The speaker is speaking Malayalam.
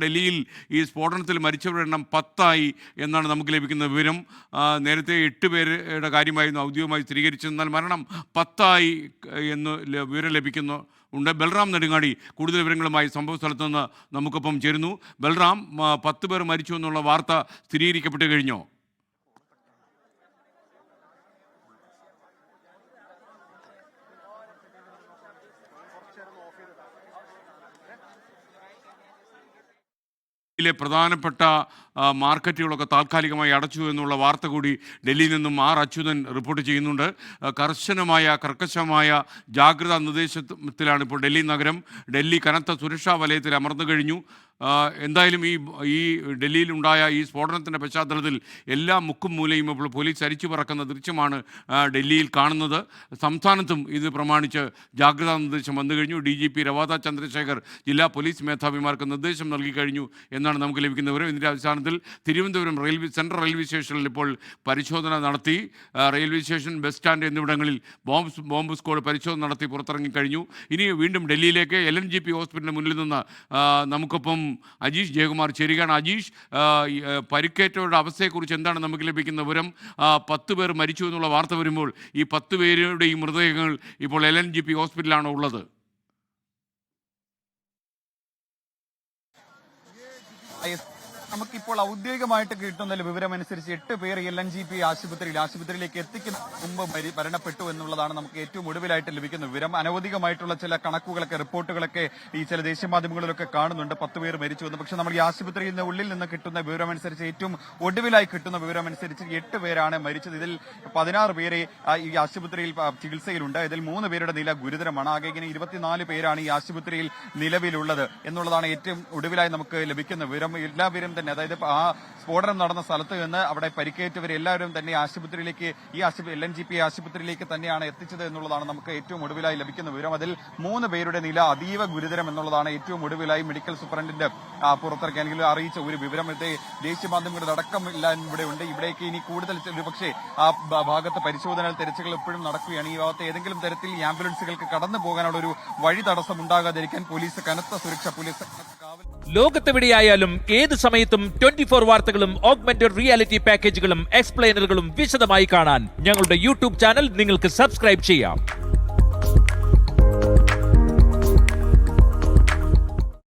ഡൽഹിയിൽ ഈ സ്ഫോടനത്തിൽ മരിച്ചവരുടെ എണ്ണം 10 എന്നാണ് നമുക്ക് ലഭിക്കുന്ന വിവരം. നേരത്തെ 8 പേരുടെ കാര്യമായിരുന്നു ഔദ്യോഗികമായി സ്ഥിരീകരിച്ചത്. എന്നാൽ മരണം 10 എന്ന് വിവരം ലഭിക്കുന്നു ഉണ്ട്. ബൽറാം നെടുങ്ങാടി കൂടുതൽ വിവരങ്ങളുമായി സംഭവ സ്ഥലത്ത് നിന്ന് നമുക്കൊപ്പം ചേരുന്നു. ബൽറാം, 10 പേർ മരിച്ചു എന്നുള്ള വാർത്ത സ്ഥിരീകരിക്കപ്പെട്ട് കഴിഞ്ഞോ? ിലെ പ്രധാനപ്പെട്ട മാർക്കറ്റുകളൊക്കെ താൽക്കാലികമായി അടച്ചു എന്നുള്ള വാർത്ത കൂടി ഡൽഹിയിൽ നിന്നും അച്യുതൻ റിപ്പോർട്ട് ചെയ്യുന്നുണ്ട്. കർക്കശമായ ജാഗ്രതാ നിർദ്ദേശത്തിലാണ് ഇപ്പോൾ ഡൽഹി നഗരം. ഡൽഹി കനത്ത സുരക്ഷാ വലയത്തിൽ അമർന്നു കഴിഞ്ഞു. എന്തായാലും ഈ ഡൽഹിയിലുണ്ടായ ഈ സ്ഫോടനത്തിൻ്റെ പശ്ചാത്തലത്തിൽ എല്ലാ മുക്കും മൂലയും ഇപ്പോൾ പോലീസ് അരിച്ചു പറക്കുന്ന ദൃശ്യമാണ് ഡൽഹിയിൽ കാണുന്നത്. സംസ്ഥാനത്തും ഇത് പ്രമാണിച്ച് ജാഗ്രതാ നിർദ്ദേശം വന്നു കഴിഞ്ഞു. DGP രവാദ ചന്ദ്രശേഖർ ജില്ലാ പോലീസ് മേധാവിമാർക്ക് നിർദ്ദേശം നൽകി കഴിഞ്ഞു എന്നാണ് നമുക്ക് ലഭിക്കുന്ന വിവരം. ഇതിൻ്റെ അടിസ്ഥാനത്തിൽ തിരുവനന്തപുരം സെൻട്രൽ റെയിൽവേ സ്റ്റേഷനിൽ ഇപ്പോൾ പരിശോധന നടത്തി. റെയിൽവേ സ്റ്റേഷൻ, ബസ് സ്റ്റാൻഡ് എന്നിവിടങ്ങളിൽ ബോംബ് സ്ക്വാഡ് പരിശോധന നടത്തി പുറത്തിറങ്ങിക്കഴിഞ്ഞു. ഇനി വീണ്ടും ഡൽഹിയിലേക്ക് LNGP ഹോസ്പിറ്റലിന് മുന്നിൽ നിന്ന് നമുക്കൊപ്പം അജീഷ് ജയകുമാർ ചേരുകയാണ്. അജീഷ്, പരിക്കേറ്റവരുടെ അവസ്ഥയെക്കുറിച്ച് എന്താണ് നമുക്ക് ലഭിക്കുന്ന വിവരം? 10 പേർ മരിച്ചു എന്നുള്ള വാർത്ത വരുമ്പോൾ ഈ 10 പേരുടെയും മൃതദേഹങ്ങൾ ഇപ്പോൾ LNGP ഹോസ്പിറ്റലിലാണോ ഉള്ളത്? നമുക്കിപ്പോൾ ഔദ്യോഗികമായിട്ട് കിട്ടുന്ന വിവരമനുസരിച്ച് 8 പേർ LNGP ആശുപത്രിയിലേക്ക് എത്തിക്കുന്ന മുമ്പ് മരണപ്പെട്ടു എന്നുള്ളതാണ് നമുക്ക് ഏറ്റവും ഒടുവിലായിട്ട് ലഭിക്കുന്ന വിവരം. അനവധികമായിട്ടുള്ള ചില കണക്കുകളൊക്കെ, റിപ്പോർട്ടുകളൊക്കെ ഈ ചില ദേശീയ മാധ്യമങ്ങളിലൊക്കെ കാണുന്നുണ്ട് 10 പേർ മരിച്ചു എന്ന്. പക്ഷെ നമ്മൾ ഈ ആശുപത്രിയിൽ ഉള്ളിൽ നിന്ന് കിട്ടുന്ന വിവരമനുസരിച്ച്, ഏറ്റവും ഒടുവിലായി കിട്ടുന്ന വിവരമനുസരിച്ച് 8 പേരാണ് മരിച്ചത്. ഇതിൽ 16 പേരെ ഈ ആശുപത്രിയിൽ ചികിത്സയിലുണ്ട്. ഇതിൽ 3 പേരുടെ നില ഗുരുതരമാണ്. ആകെ ഇങ്ങനെ 24 പേരാണ് ഈ ആശുപത്രിയിൽ നിലവിലുള്ളത് എന്നുള്ളതാണ് ഏറ്റവും ഒടുവിലായി നമുക്ക് ലഭിക്കുന്ന വിവരം. എല്ലാവരും തന്നെ, അതായത് ആ സ്ഫോടനം നടന്ന സ്ഥലത്ത് നിന്ന് അവിടെ പരിക്കേറ്റവരെല്ലാവരും തന്നെ LNGP ആശുപത്രിയിലേക്ക് തന്നെയാണ് എത്തിച്ചത് എന്നുള്ളതാണ് നമുക്ക് ഏറ്റവും ഒടുവിലായി ലഭിക്കുന്ന വിവരം. അതിൽ 3 പേരുടെ നില അതീവ ഗുരുതരം എന്നുള്ളതാണ് ഏറ്റവും ഒടുവിലായി മെഡിക്കൽ സൂപ്രണ്ടിന്റെ പുറത്തിറക്കി അല്ലെങ്കിൽ അറിയിച്ച ഒരു വിവരം. ഇത് ദേശീയ മാധ്യമങ്ങളുടെ അടക്കമില്ല ഇവിടെ ഉണ്ട്. ഇവിടേക്ക് ഇനി കൂടുതൽ ഒരുപക്ഷെ ആ ഭാഗത്ത് പരിശോധന, തെരച്ചിലുകൾ എപ്പോഴും നടക്കുകയാണ്. ഈ ഭാഗത്ത് ഏതെങ്കിലും തരത്തിൽ ഈ ആംബുലൻസുകൾക്ക് കടന്നു പോകാനുള്ള ഒരു വഴി തടസ്സം ഉണ്ടാകാതിരിക്കാൻ പോലീസ് കനത്ത സുരക്ഷ, ലോകത്തെവിടെയായാലും ഏത് സമയത്തും 24 വാർത്തകളും ഓഗ്മെന്റഡ് റിയാലിറ്റി പാക്കേജുകളും എക്സ്പ്ലെയിനറുകളും വിശദമായി കാണാൻ ഞങ്ങളുടെ YouTube ചാനൽ നിങ്ങൾക്ക് സബ്സ്ക്രൈബ് ചെയ്യാം.